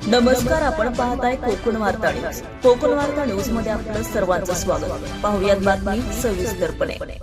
नमस्कार, आपण पाहताय कोकण वार्ता न्यूज. कोकण वार्ता न्यूज मध्ये आपलं सर्वांचं स्वागत. पाहुयात बातमी सविस्तरपणे.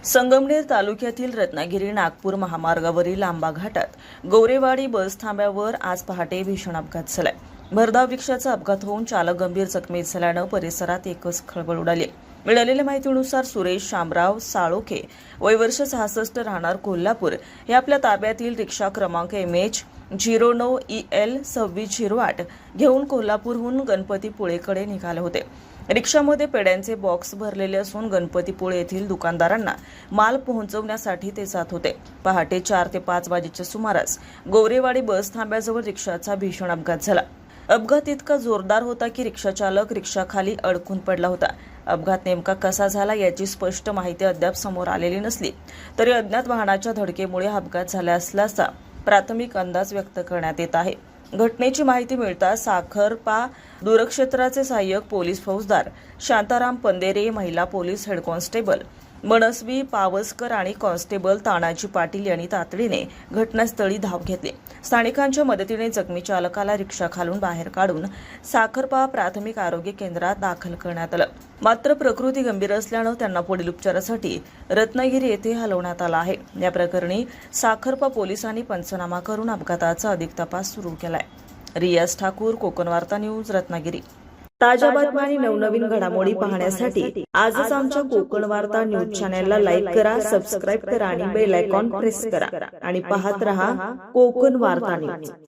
संगमनेर तालुक्यातील रत्नागिरी नागपूर महामार्गावरील आंबा घाटात गौरेवाडी बस थांब्यावर आज पहाटे भीषण अपघात झालाय. भरधाव रिक्षाचा अपघात होऊन चालक गंभीर जखमी झाल्यानं परिसरात एकच खळबळ उडाली. मिळालेल्या माहितीनुसार सुरेश शामराव साळोखे, वय वर्ष 66, राहणार कोल्हापूर, हे आपल्या ताब्यातील रिक्षा क्रमांक MH 09EL 2608 घेऊन कोल्हापूरहून गणपतीपुळेकडे निघाले होते. रिक्षामध्ये पेड्यांचे बॉक्स भरलेले असून गणपतीपुळे येथील दुकानदारांना माल पोहोचवण्यासाठी ते जात होते. पहाटे 4 ते 5 वाजेच्या सुमारास गौरेवाडी बस थांब्याजवळ रिक्षाचा भीषण अपघात झाला. अपघात इतका जोरदार होता की रिक्षाचालक रिक्षाखाली अडकून पडला होता. अपघात नेमका कसा झाला याची स्पष्ट माहिती अद्याप समोर आलेली नसली तरी अज्ञात वाहनाच्या धडकेमुळे अपघात झाला असल्याचा प्राथमिक अंदाज व्यक्त करण्यात येत आहे. घटनेची माहिती मिळताच साखरपा दूरक्षेत्राचे सहाय्यक पोलीस फौजदार शांताराम पंदेरे, महिला पोलीस हेड कॉन्स्टेबल मनस्वी पावसकर आणि कॉन्स्टेबल तानाजी पाटील यांनी तातडीने घटनास्थळी धाव घेतली. स्थानिकांच्या मदतीने जखमी चालकाला रिक्षाखालून बाहेर काढून साखरपा प्राथमिक आरोग्य केंद्रात दाखल करण्यात आलं. मात्र प्रकृती गंभीर असल्यानं त्यांना पुढील उपचारासाठी रत्नागिरी येथे हलवण्यात आलं आहे. या प्रकरणी साखरपा पोलिसांनी पंचनामा करून अपघाताचा अधिक तपास सुरू केलाय. रियाज ठाकूर, कोकण वार्ता न्यूज, रत्नागिरी. ताज्या बातम्या आणि नवनवीन घडामोडी पाहण्यासाठी आजच आमच्या कोकण वार्ता न्यूज चॅनलला लाईक करा, सबस्क्राईब करा आणि बेल आयकॉन प्रेस करा आणि पाहत रहा कोकण वार्ता न्यूज.